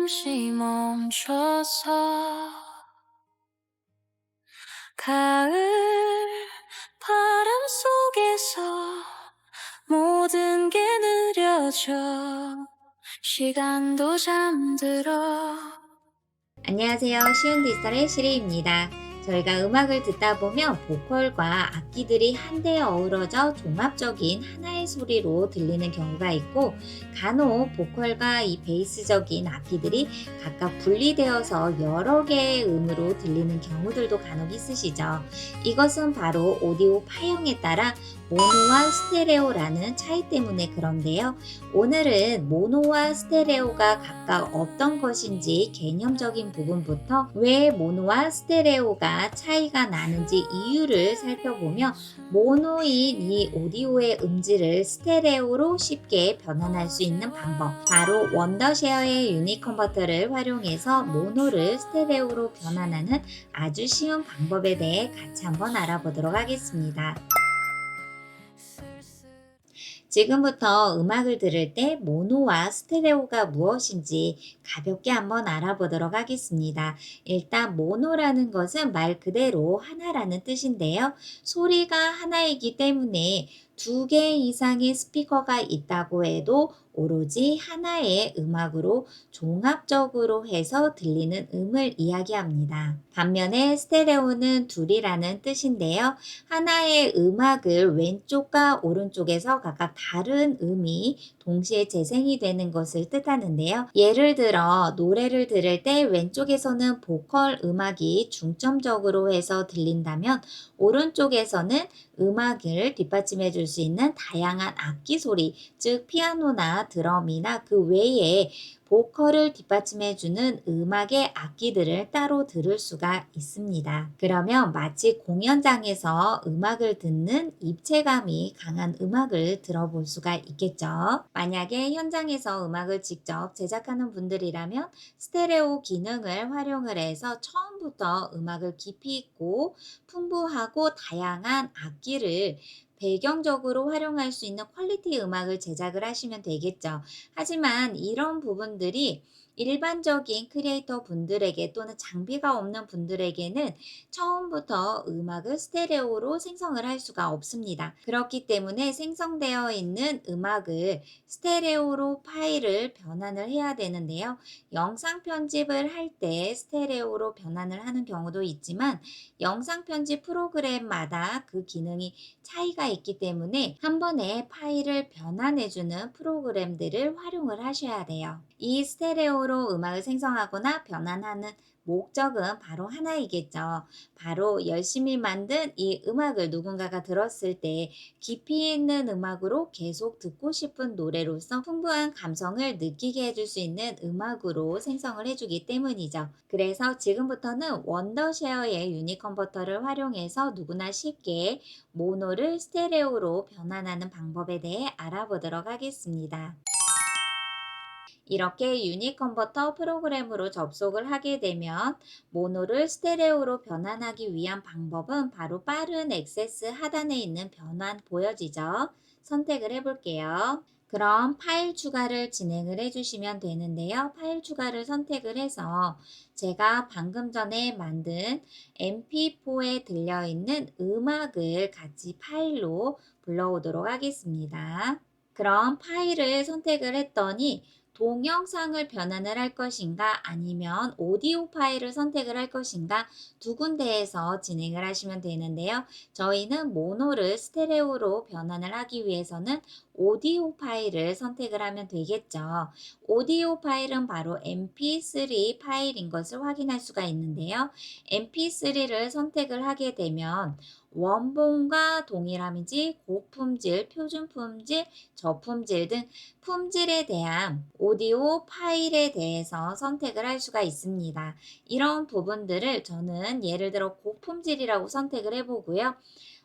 잠시 멈춰서 가을 바람 속에서 모든 게 느려져 시간도 잠들어. 안녕하세요. 쉬운 디지털의 시리입니다. 저희가 음악을 듣다 보면 보컬과 악기들이 한데 어우러져 종합적인 하나의 소리로 들리는 경우가 있고, 간혹 보컬과 이 베이스적인 악기들이 각각 분리되어서 여러 개의 음으로 들리는 경우들도 간혹 있으시죠. 이것은 바로 오디오 파형에 따라 모노와 스테레오라는 차이 때문에 그런데요. 오늘은 모노와 스테레오가 각각 어떤 것인지 개념적인 부분부터 왜 모노와 스테레오가 차이가 나는지 이유를 살펴보며 모노인 이 오디오의 음질을 스테레오로 쉽게 변환할 수 있는 방법, 바로 원더쉐어의 유닛 컨버터를 활용해서 모노를 스테레오로 변환하는 아주 쉬운 방법에 대해 같이 한번 알아보도록 하겠습니다. 지금부터 음악을 들을 때 모노와 스테레오가 무엇인지 가볍게 한번 알아보도록 하겠습니다. 일단 모노라는 것은 말 그대로 하나라는 뜻인데요. 소리가 하나이기 때문에 두 개 이상의 스피커가 있다고 해도 오로지 하나의 음악으로 종합적으로 해서 들리는 음을 이야기합니다. 반면에 스테레오는 둘이라는 뜻인데요. 하나의 음악을 왼쪽과 오른쪽에서 각각 다른 음이 동시에 재생이 되는 것을 뜻하는데요. 예를 들어 노래를 들을 때 왼쪽에서는 보컬 음악이 중점적으로 해서 들린다면 오른쪽에서는 음악을 뒷받침해 줄 수 있는 다양한 악기 소리, 즉 피아노나 드럼이나 그 외에 보컬을 뒷받침해 주는 음악의 악기들을 따로 들을 수가 있습니다. 그러면 마치 공연장에서 음악을 듣는 입체감이 강한 음악을 들어볼 수가 있겠죠. 만약에 현장에서 음악을 직접 제작하는 분들이라면 스테레오 기능을 활용을 해서 처음부터 음악을 깊이 있고 풍부하고 다양한 악기를 배경적으로 활용할 수 있는 퀄리티 음악을 제작을 하시면 되겠죠. 하지만 이런 부분들이 일반적인 크리에이터 분들에게 또는 장비가 없는 분들에게는 처음부터 음악을 스테레오로 생성을 할 수가 없습니다. 그렇기 때문에 생성되어 있는 음악을 스테레오로 파일을 변환을 해야 되는데요. 영상 편집을 할 때 스테레오로 변환을 하는 경우도 있지만 영상 편집 프로그램마다 그 기능이 차이가 있기 때문에 한 번에 파일을 변환해주는 프로그램들을 활용을 하셔야 돼요. 이 스테레오로 음악을 생성하거나 변환하는 목적은 바로 하나이겠죠. 바로 열심히 만든 이 음악을 누군가가 들었을 때 깊이 있는 음악으로 계속 듣고 싶은 노래로서 풍부한 감성을 느끼게 해줄 수 있는 음악으로 생성을 해주기 때문이죠. 그래서 지금부터는 원더쉐어의 유닛 컨버터를 활용해서 누구나 쉽게 모노를 스테레오로 변환하는 방법에 대해 알아보도록 하겠습니다. 이렇게 유닛 컨버터 프로그램으로 접속을 하게 되면 모노를 스테레오로 변환하기 위한 방법은 바로 빠른 액세스 하단에 있는 변환 보여지죠. 선택을 해볼게요. 그럼 파일 추가를 진행을 해주시면 되는데요. 파일 추가를 선택을 해서 제가 방금 전에 만든 mp4에 들려있는 음악을 같이 파일로 불러오도록 하겠습니다. 그럼 파일을 선택을 했더니 동영상을 변환을 할 것인가 아니면 오디오 파일을 선택을 할 것인가 두 군데에서 진행을 하시면 되는데요. 저희는 모노를 스테레오로 변환을 하기 위해서는 오디오 파일을 선택을 하면 되겠죠. 오디오 파일은 바로 mp3 파일인 것을 확인할 수가 있는데요. mp3를 선택을 하게 되면 원본과 동일함인지 고품질, 표준품질, 저품질 등 품질에 대한 오디오 파일에 대해서 선택을 할 수가 있습니다. 이런 부분들을 저는 예를 들어 고품질이라고 선택을 해보고요.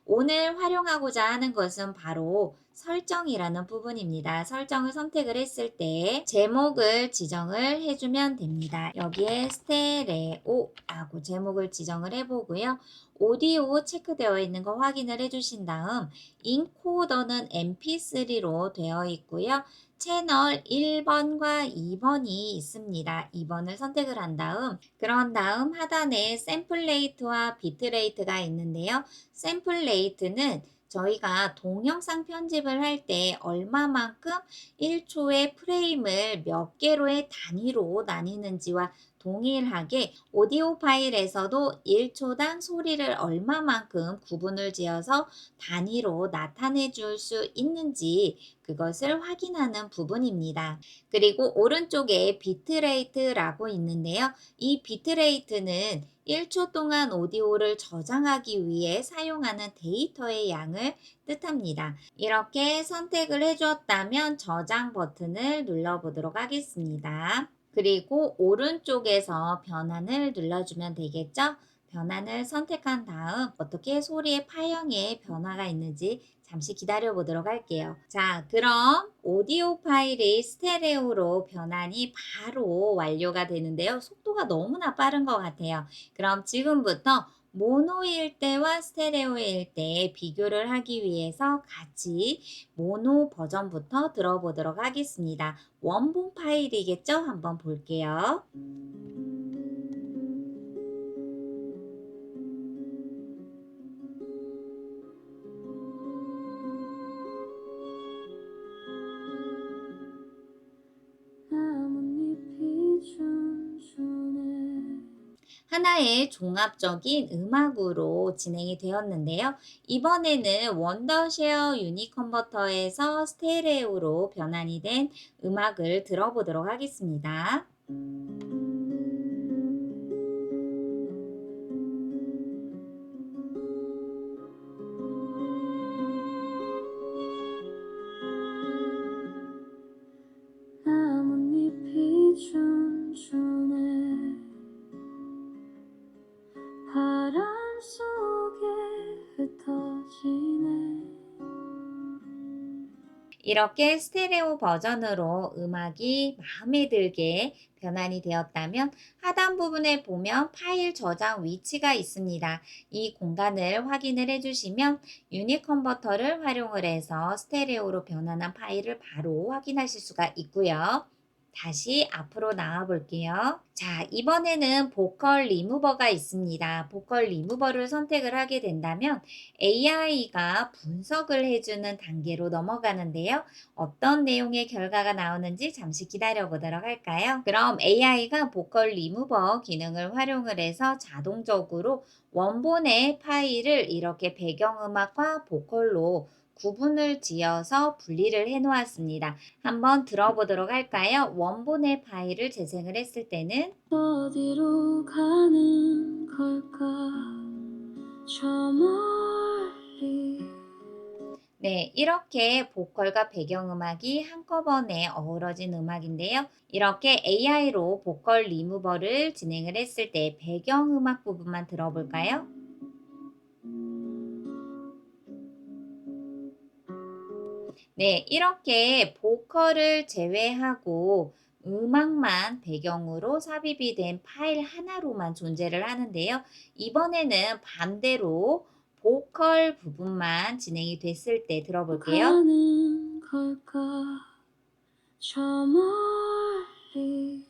오늘 활용하고자 하는 것은 바로 설정이라는 부분입니다. 설정을 선택을 했을 때 제목을 지정을 해주면 됩니다. 여기에 스테레오라고 제목을 지정을 해보고요. 오디오 체크되어 있는 거 확인을 해주신 다음 인코더는 mp3로 되어 있고요. 채널 1번과 2번이 있습니다. 2번을 선택을 한 다음, 그런 다음 하단에 샘플 레이트와 비트 레이트가 있는데요. 샘플 레이트는 저희가 동영상 편집을 할 때 얼마만큼 1초의 프레임을 몇 개로의 단위로 나뉘는지와 동일하게 오디오 파일에서도 1초당 소리를 얼마만큼 구분을 지어서 단위로 나타내 줄 수 있는지 그것을 확인하는 부분입니다. 그리고 오른쪽에 비트레이트라고 있는데요. 이 비트레이트는 1초 동안 오디오를 저장하기 위해 사용하는 데이터의 양을 뜻합니다. 이렇게 선택을 해주었다면 저장 버튼을 눌러보도록 하겠습니다. 그리고 오른쪽에서 변환을 눌러주면 되겠죠? 변환을 선택한 다음 어떻게 소리의 파형에 변화가 있는지 잠시 기다려 보도록 할게요. 자, 그럼 오디오 파일이 스테레오로 변환이 바로 완료가 되는데요. 속도가 너무나 빠른 것 같아요. 그럼 지금부터 모노일 때와 스테레오일 때 비교를 하기 위해서 같이 모노 버전부터 들어보도록 하겠습니다. 원본 파일이겠죠? 한번 볼게요. 나뭇잎이 춤추네. 하나의 종합적인 음악으로 진행이 되었는데요. 이번에는 원더쉐어 유니컨버터에서 스테레오로 변환이 된 음악을 들어보도록 하겠습니다. 나뭇잎이 춤추네. 바람 속에 흩어지네. 이렇게 스테레오 버전으로 음악이 마음에 들게 변환이 되었다면 하단 부분에 보면 파일 저장 위치가 있습니다. 이 공간을 확인을 해주시면 유니컨버터를 활용을 해서 스테레오로 변환한 파일을 바로 확인하실 수가 있고요. 다시 앞으로 나와 볼게요. 자, 이번에는 보컬 리무버가 있습니다. 보컬 리무버를 선택을 하게 된다면 AI가 분석을 해주는 단계로 넘어가는데요. 어떤 내용의 결과가 나오는지 잠시 기다려 보도록 할까요? 그럼 AI가 보컬 리무버 기능을 활용을 해서 자동적으로 원본의 파일을 이렇게 배경음악과 보컬로 구분을 지어서 분리를 해 놓았습니다. 한번 들어보도록 할까요? 원본의 파일을 재생을 했을 때는 어디로 가는 걸까? 저 멀리. 네, 이렇게 보컬과 배경음악이 한꺼번에 어우러진 음악인데요. 이렇게 AI로 보컬 리무버를 진행을 했을 때 배경음악 부분만 들어볼까요? 네, 이렇게 보컬을 제외하고 음악만 배경으로 삽입이 된 파일 하나로만 존재를 하는데요. 이번에는 반대로 보컬 부분만 진행이 됐을 때 들어볼게요. 가는 걸까? 저 멀리.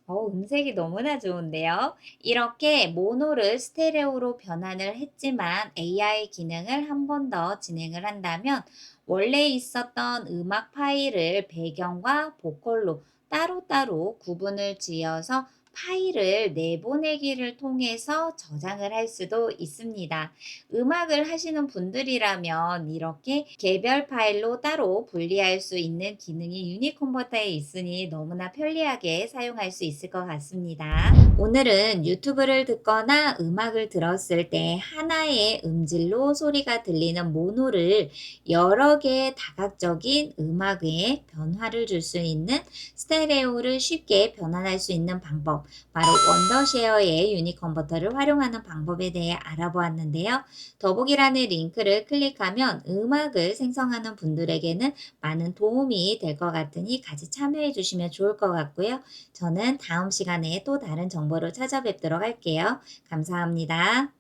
음색이 너무나 좋은데요. 이렇게 모노를 스테레오로 변환을 했지만 AI 기능을 한 번 더 진행을 한다면 원래 있었던 음악 파일을 배경과 보컬로 따로따로 구분을 지어서 파일을 내보내기를 통해서 저장을 할 수도 있습니다. 음악을 하시는 분들이라면 이렇게 개별 파일로 따로 분리할 수 있는 기능이 유니컨버터에 있으니 너무나 편리하게 사용할 수 있을 것 같습니다. 오늘은 유튜브를 듣거나 음악을 들었을 때 하나의 음질로 소리가 들리는 모노를 여러 개의 다각적인 음악에 변화를 줄 수 있는 스테레오를 쉽게 변환할 수 있는 방법, 바로 원더쉐어의 유니컨버터를 활용하는 방법에 대해 알아보았는데요. 더보기란의 링크를 클릭하면 음악을 생성하는 분들에게는 많은 도움이 될 것 같으니 같이 참여해 주시면 좋을 것 같고요. 저는 다음 시간에 또 다른 정보로 찾아뵙도록 할게요. 감사합니다.